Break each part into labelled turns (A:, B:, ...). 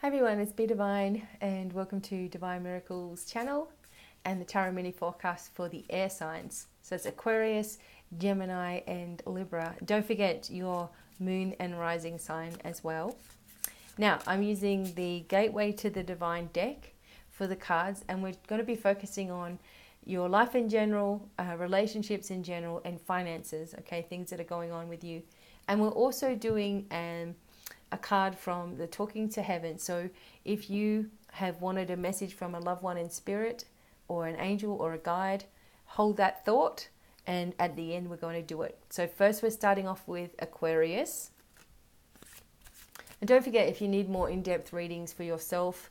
A: Hi everyone, it's Devine and welcome to Divine Miracles channel and the Tarot Mini Forecast for the air signs. So it's Aquarius, Gemini and Libra. Don't forget your moon and rising sign as well. Now I'm using the Gateway to the Divine deck for the cards, and we're going to be focusing on your life in general, relationships in general, and finances, okay, things that are going on with you. And we're also doing a card from the Talking to Heaven. So if you have wanted a message from a loved one in spirit or an angel or a guide, hold that thought, and at the end we're going to do it. So first we're starting off with Aquarius. And don't forget, if you need more in-depth readings for yourself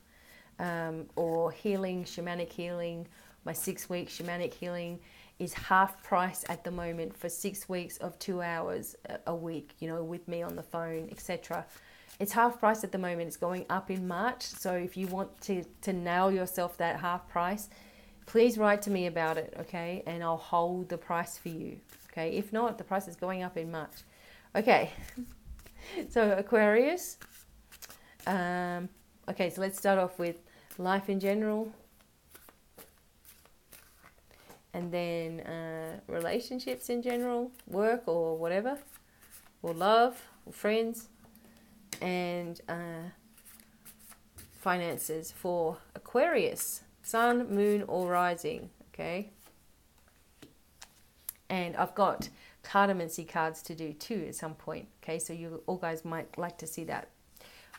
A: or healing, shamanic healing, my 6-week shamanic healing is half price at the moment for 6 weeks of 2 hours a week, you know, with me on the phone, etc. It's half price at the moment. It's going up in March. So if you want to nail yourself that half price, please write to me about it, okay? And I'll hold the price for you, okay? If not, the price is going up in March. Okay, so Aquarius. Okay, so let's start off with life in general. And then relationships in general, work or whatever, or love, or friends, and finances for Aquarius, sun, moon, or rising, okay? And I've got cardamancy cards to do too at some point, okay? So you all guys might like to see that.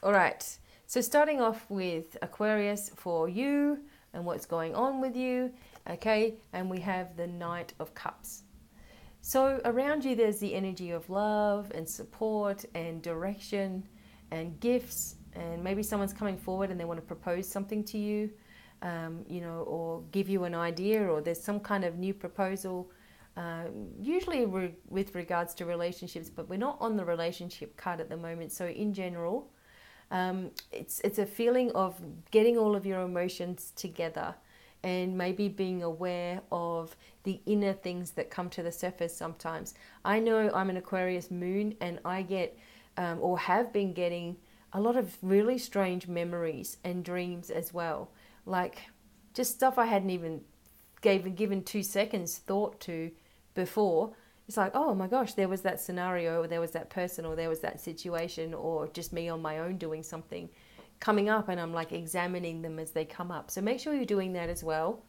A: All right, so starting off with Aquarius for you and what's going on with you. Okay, and we have the Knight of Cups. So around you there's the energy of love and support and direction and gifts, and maybe someone's coming forward and they want to propose something to you, you know, or give you an idea, or there's some kind of new proposal, usually with regards to relationships, but we're not on the relationship card at the moment. So in general, it's a feeling of getting all of your emotions together, and maybe being aware of the inner things that come to the surface sometimes. I know I'm an Aquarius moon, and I get or have been getting a lot of really strange memories and dreams as well. Like just stuff I hadn't even given 2 seconds thought to before. It's like, oh my gosh, there was that scenario, or there was that person, or there was that situation, or just me on my own doing something coming up, and I'm like examining them as they come up. So make sure you're doing that as well,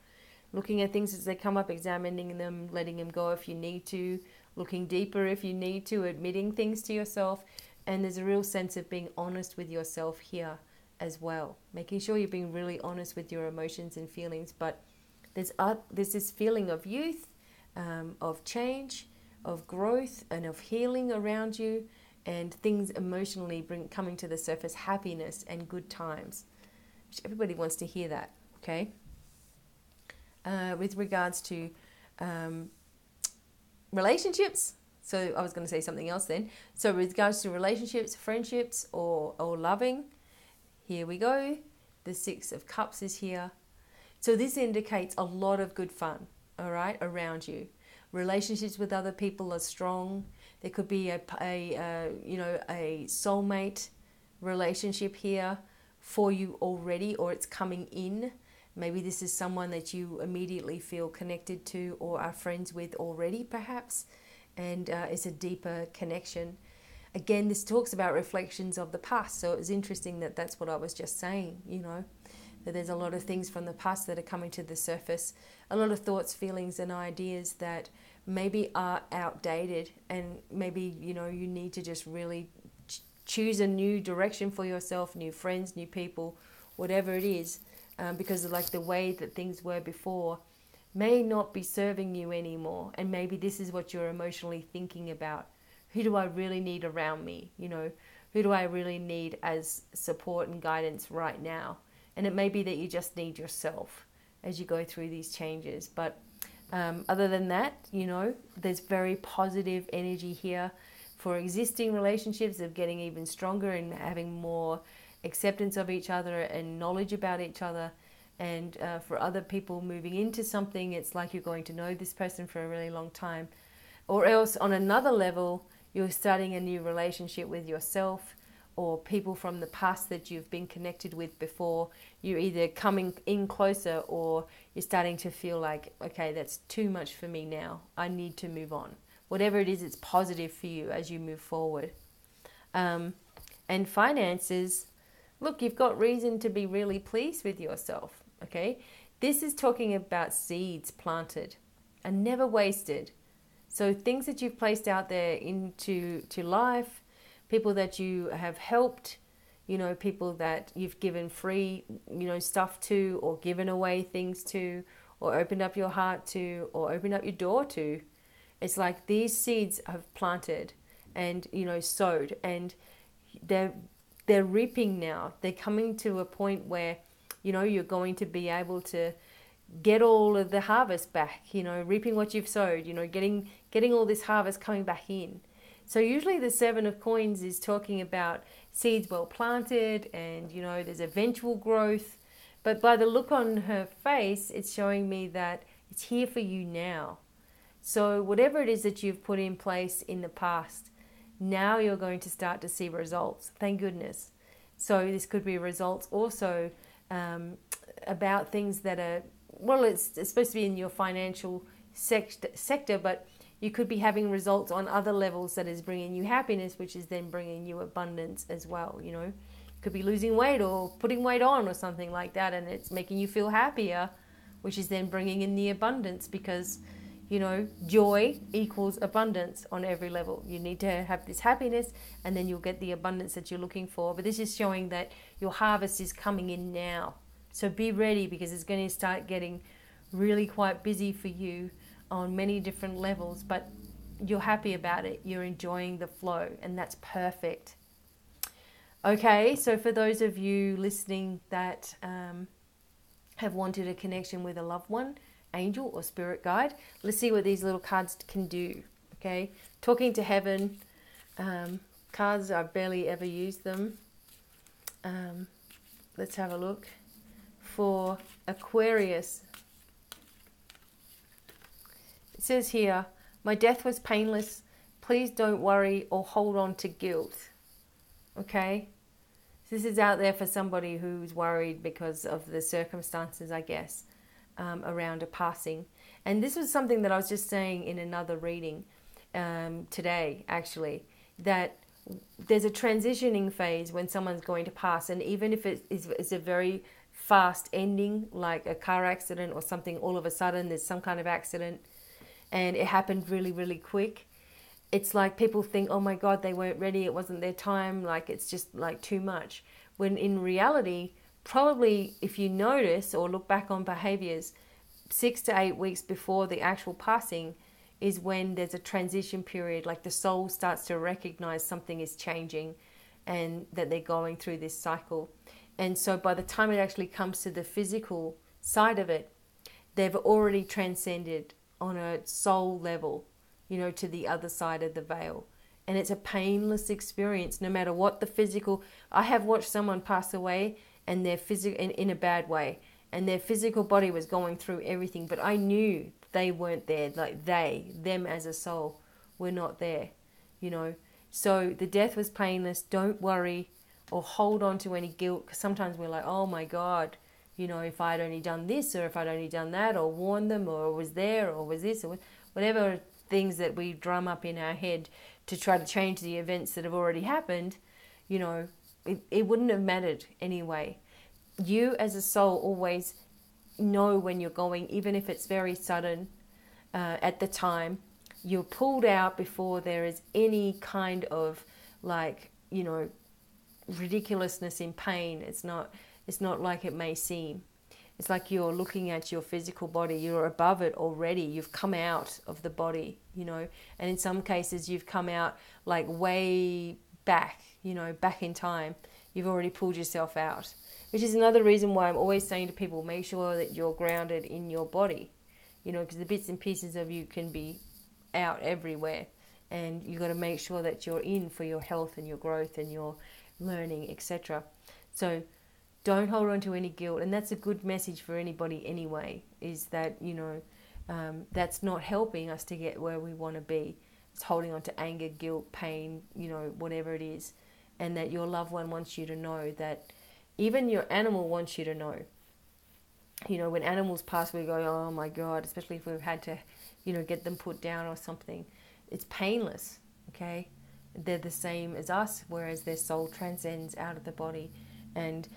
A: looking at things as they come up, examining them, letting them go if you need to, looking deeper if you need to, admitting things to yourself. And there's a real sense of being honest with yourself here as well, making sure you're being really honest with your emotions and feelings. But there's this feeling of youth, of change, of growth, and of healing around you, and things emotionally coming to the surface, happiness and good times. Everybody wants to hear that, okay? With regards to relationships, so I was going to say something else then. So with regards to relationships, friendships, or loving, here we go. The 6 of Cups is here. So this indicates a lot of good fun, all right, around you. Relationships with other people are strong. There could be a soulmate relationship here for you already, or it's coming in. Maybe this is someone that you immediately feel connected to or are friends with already, perhaps, and it's a deeper connection. Again, this talks about reflections of the past, so it was interesting that that's what I was just saying, you know, that there's a lot of things from the past that are coming to the surface, a lot of thoughts, feelings, and ideas that maybe are outdated, and maybe, you know, you need to just really choose a new direction for yourself, new friends, new people, whatever it is, because of like the way that things were before may not be serving you anymore. And maybe this is what you're emotionally thinking about. Who do I really need around me? You know, who do I really need as support and guidance right now? And it may be that you just need yourself as you go through these changes. But other than that, you know, there's very positive energy here for existing relationships, of getting even stronger and having more acceptance of each other and knowledge about each other. And for other people moving into something, it's like you're going to know this person for a really long time. Or else on another level, you're starting a new relationship with yourself, or people from the past that you've been connected with before, you're either coming in closer or you're starting to feel like, okay, that's too much for me now. I need to move on. Whatever it is, it's positive for you as you move forward. And finances, look, you've got reason to be really pleased with yourself, okay? This is talking about seeds planted and never wasted. So things that you've placed out there into life, people that you have helped, people that you've given free, stuff to, or given away things to, or opened up your heart to, or opened up your door to. It's like these seeds have planted and, sowed, and they're reaping now. They're coming to a point where, you're going to be able to get all of the harvest back, reaping what you've sowed, getting all this harvest coming back in. So usually the Seven of Coins is talking about seeds well planted and, there's eventual growth. But by the look on her face, it's showing me that it's here for you now. So whatever it is that you've put in place in the past, now you're going to start to see results. Thank goodness. So this could be results also about things that are, well, it's supposed to be in your financial sector, but you could be having results on other levels that is bringing you happiness, which is then bringing you abundance as well. You could be losing weight or putting weight on or something like that, and it's making you feel happier, which is then bringing in the abundance, because joy equals abundance on every level. You need to have this happiness, and then you'll get the abundance that you're looking for. But this is showing that your harvest is coming in now. So be ready, because it's going to start getting really quite busy for you on many different levels. But you're happy about it. You're enjoying the flow, and that's perfect. Okay, so for those of you listening that have wanted a connection with a loved one, angel or spirit guide, let's see what these little cards can do. Okay, talking to heaven. Cards, I barely ever use them. Let's have a look. For Aquarius, it says here, my death was painless. Please don't worry or hold on to guilt. Okay, this is out there for somebody who's worried because of the circumstances, I guess, around a passing. And this was something that I was just saying in another reading today, actually, that there's a transitioning phase when someone's going to pass, and even if it's a very fast ending, like a car accident or something, all of a sudden there's some kind of accident and it happened really, really quick. It's like people think, oh my God, they weren't ready, it wasn't their time, like it's just like too much. When in reality, probably if you notice or look back on behaviors, 6 to 8 weeks before the actual passing is when there's a transition period, like the soul starts to recognize something is changing and that they're going through this cycle. And so by the time it actually comes to the physical side of it, they've already transcended on a soul level, to the other side of the veil. And it's a painless experience, no matter what the physical. I have watched someone pass away and their physical, in a bad way, and their physical body was going through everything, but I knew they weren't there. Like them as a soul were not there, So the death was painless. Don't worry or hold on to any guilt, because sometimes we're like, oh my God, if I'd only done this, or if I'd only done that, or warned them, or was there, or was this, or whatever things that we drum up in our head to try to change the events that have already happened, it wouldn't have mattered anyway. You as a soul always know when you're going, even if it's very sudden at the time. You're pulled out before there is any kind of ridiculousness in pain. It's not like it may seem. It's like you're looking at your physical body. You're above it already. You've come out of the body, and in some cases you've come out like way back, back in time. You've already pulled yourself out, which is another reason why I'm always saying to people, make sure that you're grounded in your body, because the bits and pieces of you can be out everywhere, and you've got to make sure that you're in for your health and your growth and your learning, etc. So don't hold on to any guilt, and that's a good message for anybody anyway, is that that's not helping us to get where we want to be. It's holding on to anger, guilt, pain, whatever it is. and that your loved one wants you to know, that even your animal wants you to know. You know, when animals pass, we go, oh my God, especially if we've had to, you know, get them put down or something. It's painless, okay? They're the same as us, whereas their soul transcends out of the body, and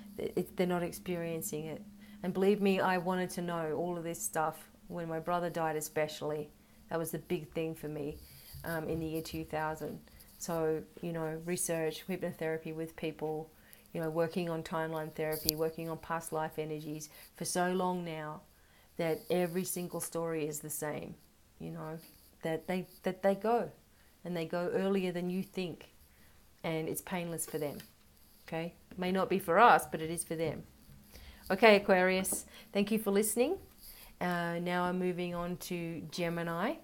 A: they're not experiencing it. And believe me, I wanted to know all of this stuff when my brother died, especially. That was the big thing for me in the year 2000. So, you know, research, hypnotherapy with people, you know, working on timeline therapy, working on past life energies for so long now, that every single story is the same, you know, that they go, and they go earlier than you think, and it's painless for them, okay? It may not be for us, but it is for them. Okay, Aquarius, thank you for listening. Now I'm moving on to Gemini.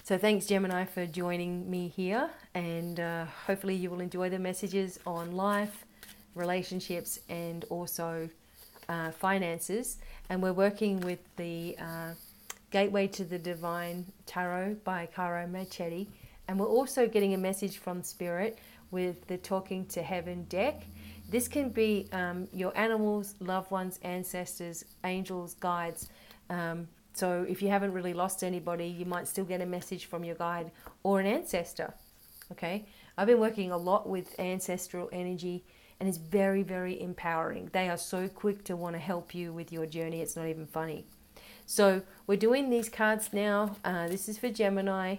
A: So thanks, Gemini, for joining me here, and hopefully you will enjoy the messages on life, relationships, and also finances. And we're working with the Gateway to the Divine Tarot by Caro Marchetti, and we're also getting a message from Spirit with the Talking to Heaven deck. This can be your animals, loved ones, ancestors, angels, guides. So if you haven't really lost anybody, you might still get a message from your guide or an ancestor, okay? I've been working a lot with ancestral energy, and it's very, very empowering. They are so quick to want to help you with your journey. It's not even funny. So we're doing these cards now. This is for Gemini.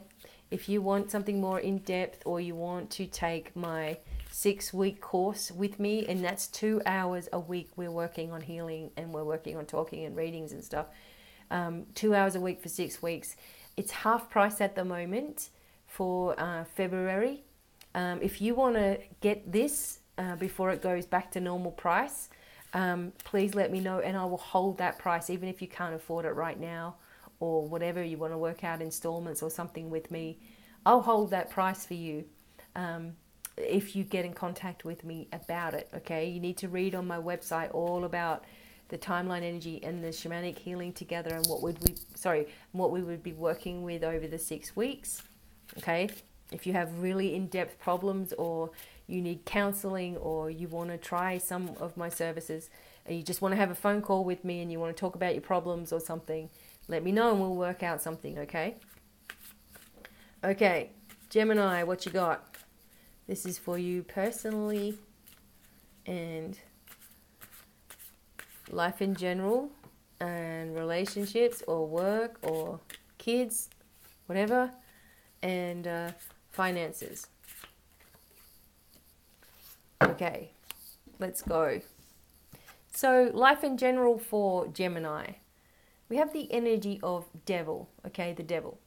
A: If you want something more in-depth, or you want to take my 6-week course with me, and that's 2 hours a week, we're working on healing, and we're working on talking and readings and stuff. 2 hours a week for 6 weeks. It's half price at the moment for February. If you want to get this before it goes back to normal price, please let me know, and I will hold that price, even if you can't afford it right now, or whatever, you want to work out installments or something with me. I'll hold that price for you if you get in contact with me about it, okay? You need to read on my website all about the timeline energy and the shamanic healing together, and what we would be working with over the 6 weeks, okay? If you have really in-depth problems, or you need counseling, or you want to try some of my services, and you just want to have a phone call with me and you want to talk about your problems or something, let me know and we'll work out something, okay? Okay, Gemini, what you got? This is for you personally, and life in general, and relationships, or work, or kids, whatever, and finances. Okay, let's go. So life in general for Gemini, we have the energy of devil, okay, the devil.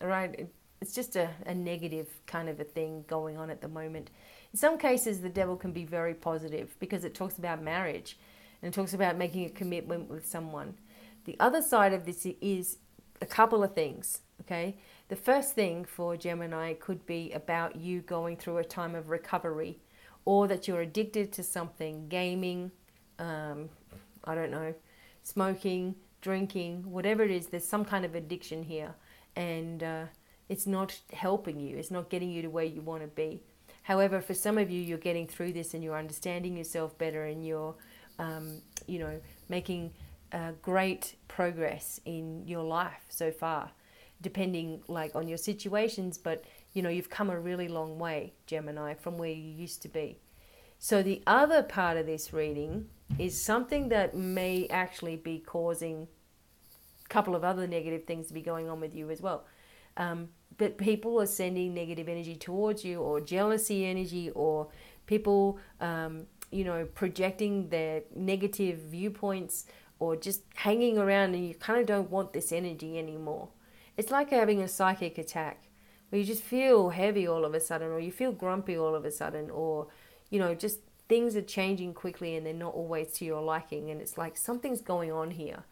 A: All right, it's just a negative kind of a thing going on at the moment. In some cases, the devil can be very positive, because it talks about marriage, and it talks about making a commitment with someone. The other side of this is a couple of things, okay? The first thing for Gemini could be about you going through a time of recovery, or that you're addicted to something, gaming, I don't know, smoking, drinking, whatever it is. There's some kind of addiction here, and it's not helping you. It's not getting you to where you want to be. However, for some of you, you're getting through this and you're understanding yourself better, and you're making great progress in your life so far, depending on your situations, but you've come a really long way, Gemini, from where you used to be. So the other part of this reading is something that may actually be causing a couple of other negative things to be going on with you as well. But people are sending negative energy towards you, or jealousy energy, or people projecting their negative viewpoints, or just hanging around, and you kind of don't want this energy anymore. It's like having a psychic attack, where you just feel heavy all of a sudden, or you feel grumpy all of a sudden, or just things are changing quickly and they're not always to your liking, and it's like something's going on here.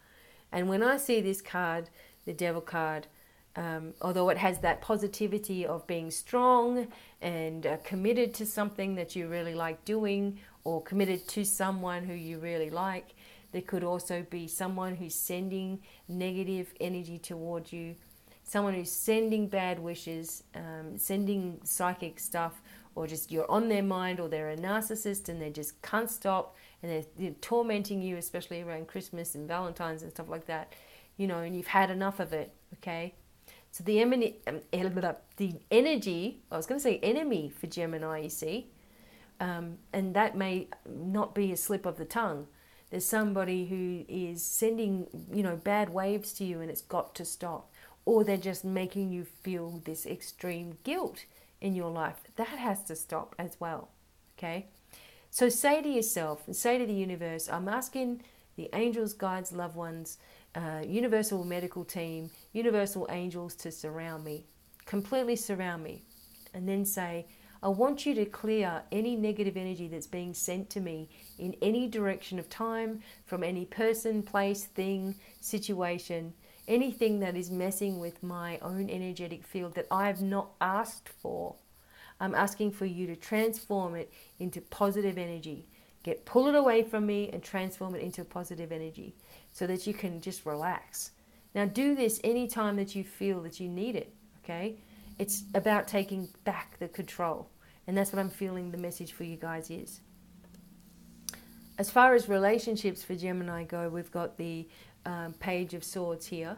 A: And when I see this card, the Devil card, although it has that positivity of being strong and committed to something that you really like doing, or committed to someone who you really like, there could also be someone who's sending negative energy towards you, someone who's sending bad wishes, sending psychic stuff, or just you're on their mind, or they're a narcissist and they just can't stop, and they're tormenting you, especially around Christmas and Valentine's and stuff like that, you know, and you've had enough of it, okay? So the energy, I was going to say enemy for Gemini, you see, and that may not be a slip of the tongue. There's somebody who is sending, you know, bad waves to you, and it's got to stop. Or they're just making you feel this extreme guilt in your life. That has to stop as well, okay? So say to yourself and say to the universe, I'm asking the angels, guides, loved ones, universal medical team, universal angels to surround me, completely surround me. And then say, I want you to clear any negative energy that's being sent to me in any direction of time, from any person, place, thing, situation, anything that is messing with my own energetic field that I have not asked for. I'm asking for you to transform it into positive energy. Pull it away from me and transform it into positive energy so that you can just relax. Now do this anytime that you feel that you need it, okay? It's about taking back the control. And that's what I'm feeling the message for you guys is. As far as relationships for Gemini go, we've got the Page of Swords here,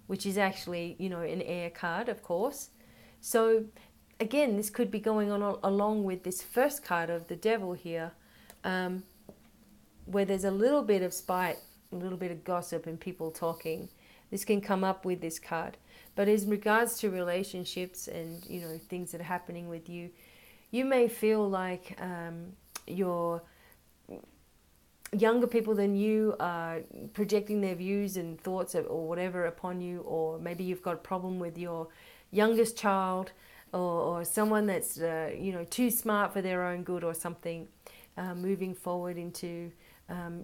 A: which is actually, you know, an air card, of course. So again, this could be going on along with this first card of the Devil here, where there's a little bit of spite, a little bit of gossip and people talking. This can come up with this card. But as regards to relationships and, you know, things that are happening with you, you may feel like your younger people than you are projecting their views and thoughts or whatever upon you, or maybe you've got a problem with your youngest child, or someone that's you know, too smart for their own good or something, moving forward into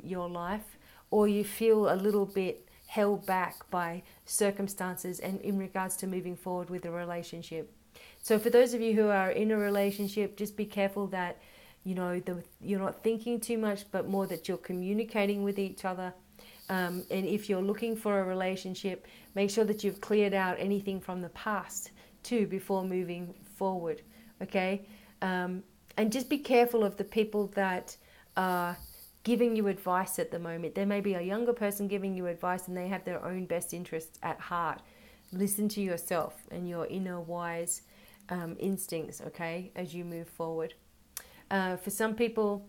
A: your life, or you feel a little bit held back by circumstances and in regards to moving forward with a relationship. So for those of you who are in a relationship, just be careful that, you know, you're not thinking too much, but more that you're communicating with each other. And if you're looking for a relationship, make sure that you've cleared out anything from the past too before moving forward, okay? And just be careful of the people that are giving you advice at the moment. There may be a younger person giving you advice and they have their own best interests at heart. Listen to yourself and your inner wise instincts, okay, as you move forward. For some people,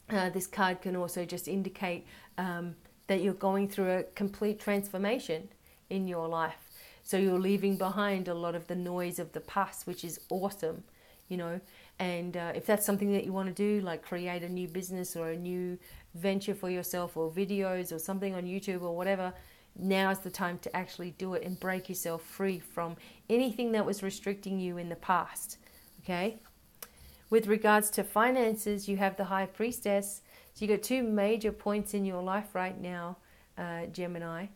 A: this card can also just indicate that you're going through a complete transformation in your life. So you're leaving behind a lot of the noise of the past, which is awesome, you know. And if that's something that you want to do, like create a new business or a new venture for yourself, or videos or something on YouTube or whatever, now is the time to actually do it and break yourself free from anything that was restricting you in the past, okay? With regards to finances, you have the High Priestess. So you got two major points in your life right now, Gemini.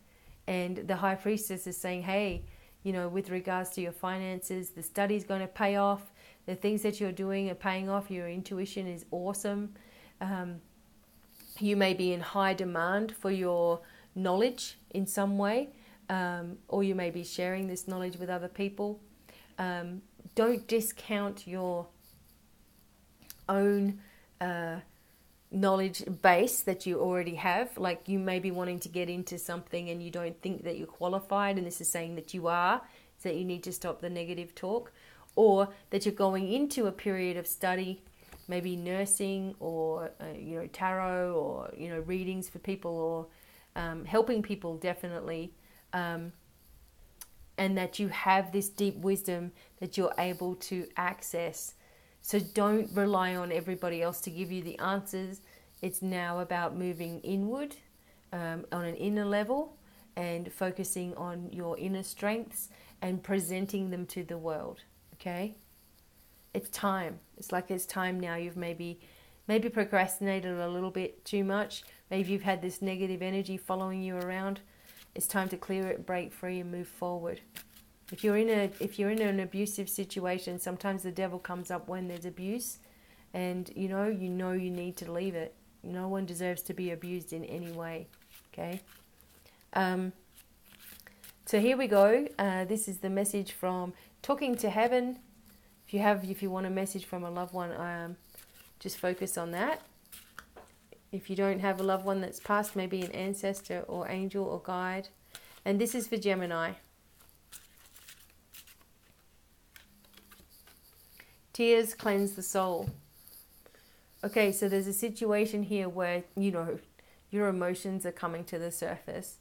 A: And the High Priestess is saying, hey, you know, with regards to your finances, the study's going to pay off. The things that you're doing are paying off. Your intuition is awesome. You may be in high demand for your knowledge in some way, or you may be sharing this knowledge with other people. Don't discount your own knowledge base that you already have. Like, you may be wanting to get into something and you don't think that you're qualified, and this is saying that you are, so that you need to stop the negative talk. Or that you're going into a period of study, maybe nursing, or you know, tarot, or you know, readings for people, or helping people, definitely, and that you have this deep wisdom that you're able to access. So don't rely on everybody else to give you the answers. It's now about moving inward, on an inner level, and focusing on your inner strengths and presenting them to the world. Okay, it's time. It's like it's time now. You've maybe procrastinated a little bit too much. Maybe you've had this negative energy following you around. It's time to clear it, break free, and move forward. If you're in an abusive situation, sometimes the devil comes up when there's abuse, and you know you need to leave it. No one deserves to be abused in any way. Okay. So here we go. This is the message from Talking to Heaven. If you want a message from a loved one, just focus on that. If you don't have a loved one that's passed, maybe an ancestor or angel or guide. And this is for Gemini. Tears cleanse the soul. Okay, so there's a situation here where, your emotions are coming to the surface.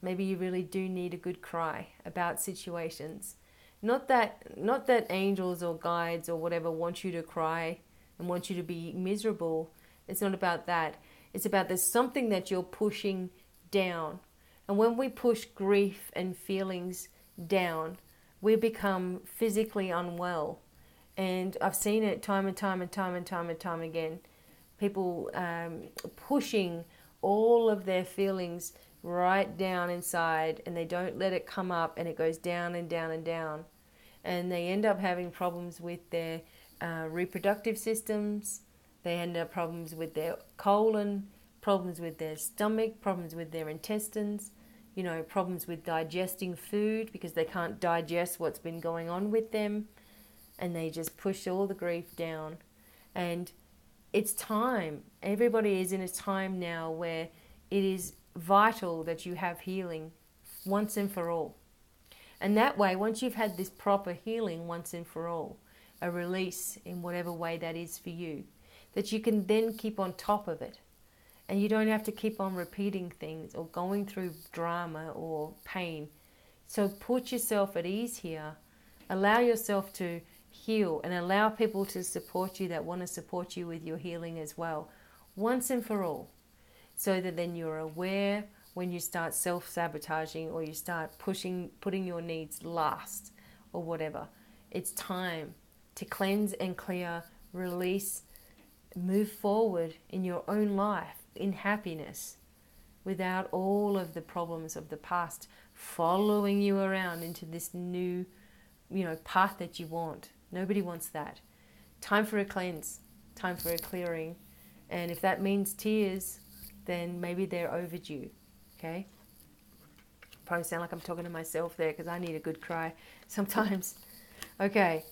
A: Maybe you really do need a good cry about situations. Not that angels or guides or whatever want you to cry and want you to be miserable. It's not about that. It's about there's something that you're pushing down. And when we push grief and feelings down, we become physically unwell. And I've seen it time and time again. People pushing all of their feelings right down inside, and they don't let it come up, and it goes down and down and down. And they end up having problems with their reproductive systems. They end up problems with their colon, problems with their stomach, problems with their intestines, problems with digesting food because they can't digest what's been going on with them. And they just push all the grief down. And it's time. Everybody is in a time now where it is vital that you have healing once and for all. And that way, once you've had this proper healing once and for all, a release in whatever way that is for you, that you can then keep on top of it. And you don't have to keep on repeating things or going through drama or pain. So put yourself at ease here. Allow yourself to heal and allow people to support you that want to support you with your healing as well, once and for all. So that then you're aware when you start self-sabotaging or you start putting your needs last or whatever. It's time to cleanse and clear, release, move forward in your own life, in happiness, without all of the problems of the past following you around into this new, path that you want. Nobody wants that. Time for a cleanse, time for a clearing. And if that means tears, then maybe they're overdue, okay? Probably sound like I'm talking to myself there because I need a good cry sometimes. Okay.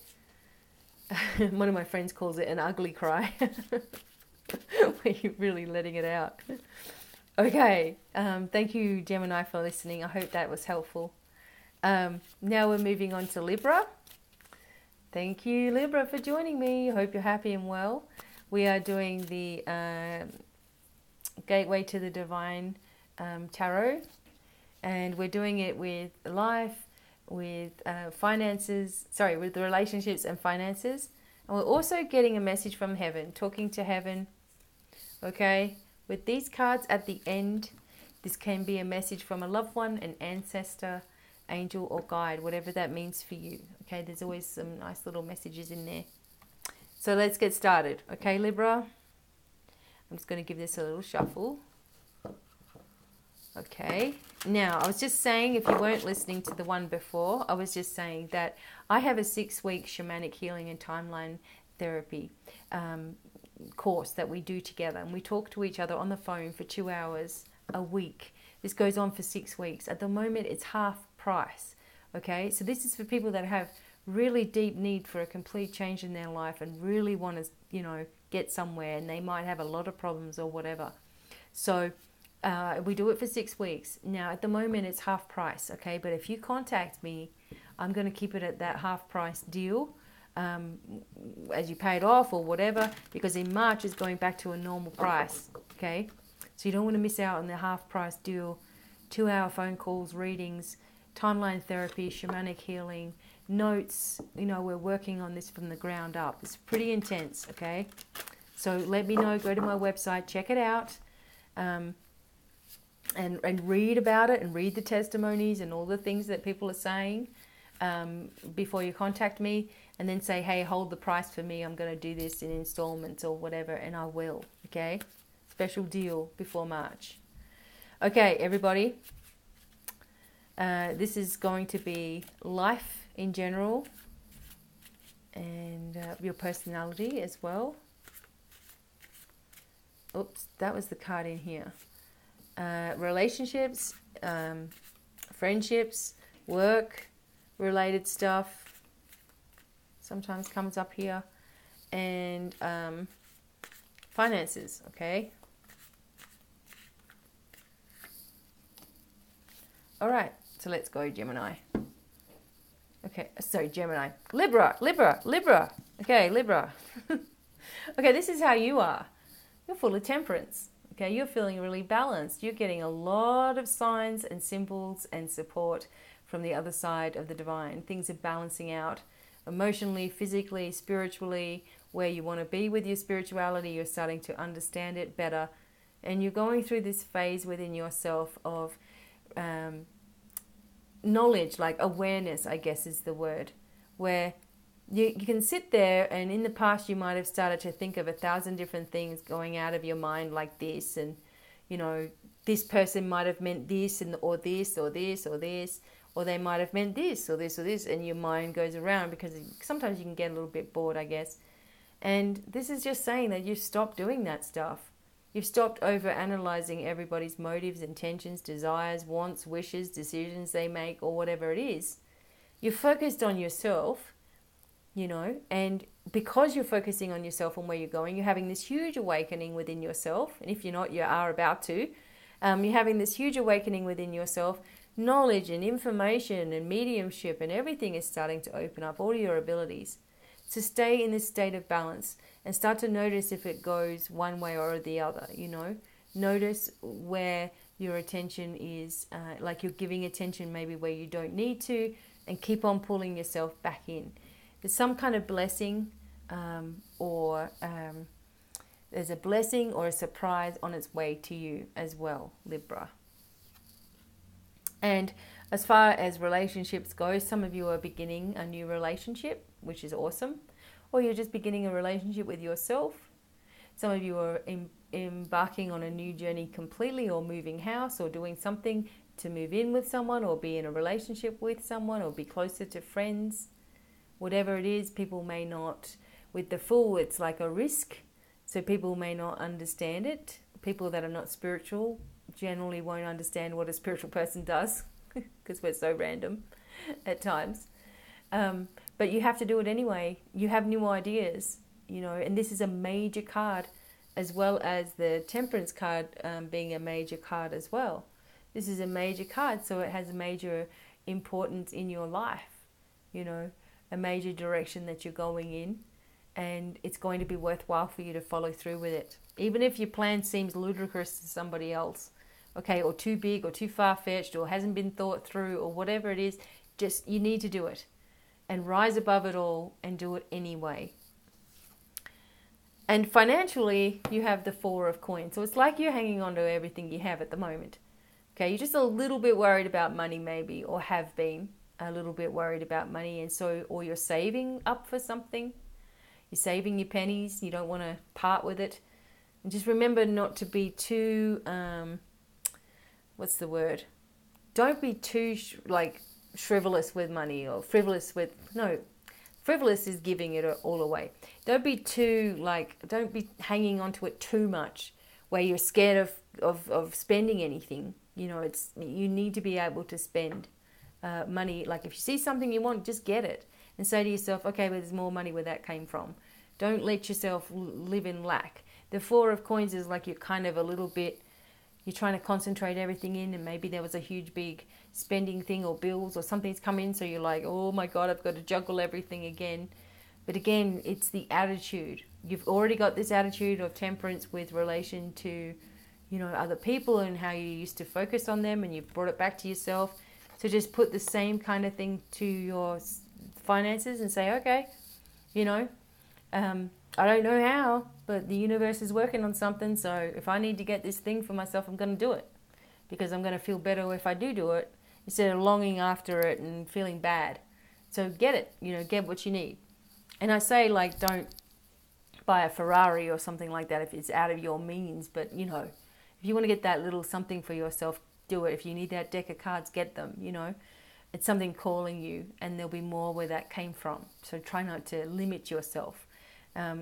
A: One of my friends calls it an ugly cry. Where you're really letting it out. Okay. Thank you, Gemini, for listening. I hope that was helpful. Now we're moving on to Libra. Thank you, Libra, for joining me. I hope you're happy and well. We are doing the Gateway to the Divine Tarot. And we're doing it with life, with with the relationships and finances. And we're also getting a message from heaven, talking to heaven. Okay? With these cards at the end, this can be a message from a loved one, an ancestor, angel or guide, whatever that means for you. Okay, there's always some nice little messages in there. So let's get started. Okay, Libra? I'm just going to give this a little shuffle. Okay, now I was just saying, if you weren't listening to the one before, I was just saying that I have a 6-week shamanic healing and timeline therapy course that we do together, and we talk to each other on the phone for 2 hours a week. This goes on for 6 weeks. At the moment, it's half price. Okay, so this is for people that have really deep need for a complete change in their life and really want to, get somewhere, and they might have a lot of problems or whatever. So we do it for 6 weeks. Now, at the moment, it's half price. Okay, but if you contact me, I'm going to keep it at that half price deal as you pay it off or whatever, because in March it's going back to a normal price. Okay, so you don't want to miss out on the half price deal. 2-hour phone calls, readings, timeline therapy, shamanic healing, notes. We're working on this from the ground up. It's pretty intense. Okay, so let me know. Go to my website, check it out, and read about it and read the testimonies and all the things that people are saying before you contact me, and then say, hey, hold the price for me. I'm going to do this in installments or whatever, and I will. Okay, special deal before March. Okay, everybody. This is going to be life in general and your personality as well. Oops, that was the card in here. Relationships, friendships, work related stuff, sometimes comes up here. And finances, okay? All right, so let's go, Gemini. Okay, sorry, Gemini. Libra. Okay, Libra. Okay, this is how you are. You're full of temperance. Okay, you're feeling really balanced. You're getting a lot of signs and symbols and support from the other side of the divine. Things are balancing out emotionally, physically, spiritually, where you want to be with your spirituality. You're starting to understand it better. And you're going through this phase within yourself of knowledge, like awareness, I guess is the word, where you can sit there, and in the past you might have started to think of 1,000 different things going out of your mind like this, and you know, this person might have meant this, and or this or this or this, or they might have meant this or this or this, and your mind goes around because sometimes you can get a little bit bored, I guess. And this is just saying that you stop doing that stuff. You've stopped over analyzing everybody's motives, intentions, desires, wants, wishes, decisions they make, or whatever it is. You're focused on yourself, you know, and because you're focusing on yourself and where you're going, you're having this huge awakening within yourself. And if you're not, you are about to. You're having this huge awakening within yourself. Knowledge and information and mediumship and everything is starting to open up, all your abilities. To stay in this state of balance and start to notice if it goes one way or the other, you know. Notice where your attention is, like you're giving attention maybe where you don't need to, and keep on pulling yourself back in. There's some kind of blessing or there's a blessing or a surprise on its way to you as well, Libra. And as far as relationships go, some of you are beginning a new relationship, which is awesome. Or you're just beginning a relationship with yourself. Some of you are embarking on a new journey completely, or moving house, or doing something to move in with someone, or be in a relationship with someone, or be closer to friends. Whatever it is, people may not, with the Fool, it's like a risk. So people may not understand it. People that are not spiritual generally won't understand what a spiritual person does because we're so random at times. But you have to do it anyway. You have new ideas, you know, and this is a major card, as well as the Temperance card being a major card as well. This is a major card, so it has a major importance in your life, you know, a major direction that you're going in, and it's going to be worthwhile for you to follow through with it. Even if your plan seems ludicrous to somebody else, okay, or too big or too far-fetched or hasn't been thought through or whatever it is, just you need to do it and rise above it all and do it anyway. And financially, you have the Four of Coins. So it's like you're hanging on to everything you have at the moment. Okay, you're just a little bit worried about money maybe, or have been a little bit worried about money, and so, or you're saving up for something. You're saving your pennies. You don't want to part with it. And just remember not to be too, what's the word? Don't be too frivolous with money, or frivolous is giving it all away. Don't be too, don't be hanging on to it too much where you're scared of spending anything. You know, you need to be able to spend money. Like if you see something you want, just get it and say to yourself, okay, but there's more money where that came from. Don't let yourself live in lack. The Four of Coins is like you're kind of a little bit, you're trying to concentrate everything in, and maybe there was a huge big spending thing or bills or something's come in, so you're like, oh my God, I've got to juggle everything again. But again, it's the attitude. You've already got this attitude of temperance with relation to, you know, other people and how you used to focus on them, and you've brought it back to yourself. So just put the same kind of thing to your finances and say, okay, you know, I don't know how, but the universe is working on something. So if I need to get this thing for myself, I'm going to do it, because I'm going to feel better if I do it, instead of longing after it and feeling bad. So get it, you know, get what you need. And I say, don't buy a Ferrari or something like that if it's out of your means. But, you know, if you want to get that little something for yourself, do it. If you need that deck of cards, get them, you know. It's something calling you, and there'll be more where that came from. So try not to limit yourself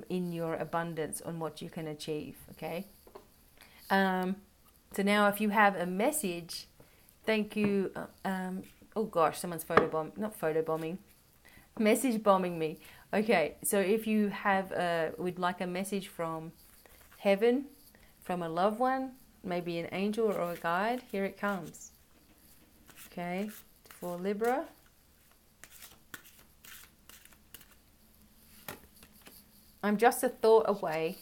A: in your abundance on what you can achieve, okay? So now if you have a message, thank you. Oh gosh, someone's not photobombing. Message bombing me. Okay, so if you have would like a message from heaven, from a loved one, maybe an angel or a guide, here it comes. Okay, for Libra. I'm just a thought away.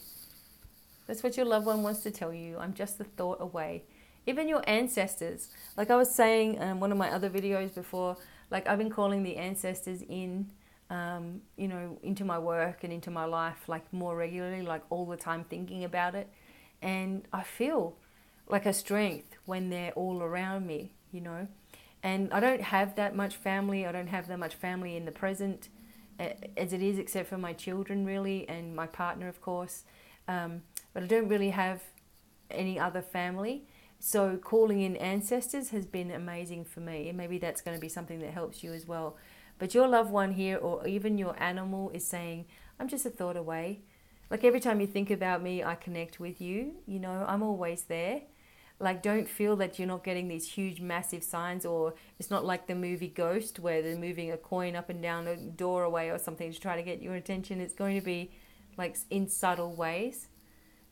A: That's what your loved one wants to tell you. I'm just a thought away. Even your ancestors. Like I was saying in one of my other videos before, like I've been calling the ancestors in, you know, into my work and into my life, like more regularly, like all the time thinking about it. And I feel like a strength when they're all around me, you know. And I don't have that much family. I don't have that much family in the present as it is, except for my children really, and my partner, of course. But I don't really have any other family. So calling in ancestors has been amazing for me. And maybe that's going to be something that helps you as well. But your loved one here, or even your animal, is saying, I'm just a thought away. Like every time you think about me, I connect with you. You know, I'm always there. Like, don't feel that you're not getting these huge, massive signs, or it's not like the movie Ghost where they're moving a coin up and down a doorway or something to try to get your attention. It's going to be like in subtle ways.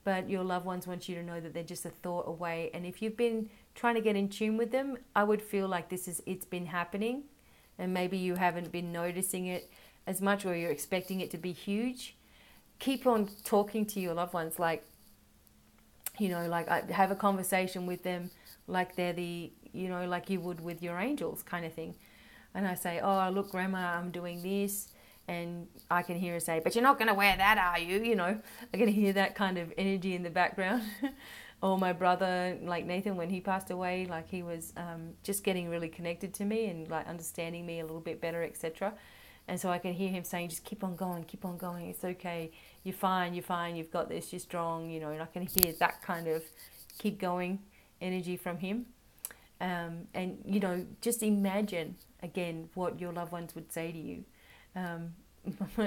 A: But your loved ones want you to know that they're just a thought away. And if you've been trying to get in tune with them, I would feel like it's been happening. And maybe you haven't been noticing it as much, or you're expecting it to be huge. Keep on talking to your loved ones, like, you know, like I have a conversation with them like they're the, you know, like you would with your angels kind of thing. And I say, oh, look, Grandma, I'm doing this. And I can hear her say, but you're not going to wear that, are you? You know, I can hear that kind of energy in the background. Or my brother, like Nathan, when he passed away, like he was just getting really connected to me and like understanding me a little bit better, etc. And so I can hear him saying, just keep on going, it's okay, you're fine, you've got this, you're strong, you know. And I can hear that kind of keep going energy from him. And, you know, just imagine, again, what your loved ones would say to you.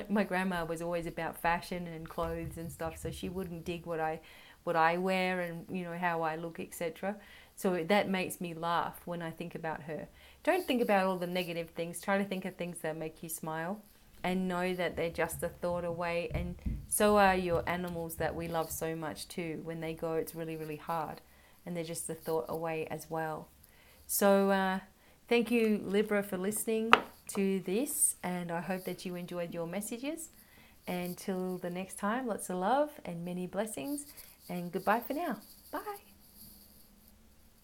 A: My grandma was always about fashion and clothes and stuff, so she wouldn't dig what I wear and, you know, how I look, etc. So that makes me laugh when I think about her. Don't think about all the negative things. Try to think of things that make you smile, and know that they're just a thought away. And so are your animals that we love so much too. When they go, it's really, really hard, and they're just a thought away as well. So thank you, Libra, for listening to this, and I hope that you enjoyed your messages. Until the next time, lots of love and many blessings, and goodbye for now. Bye.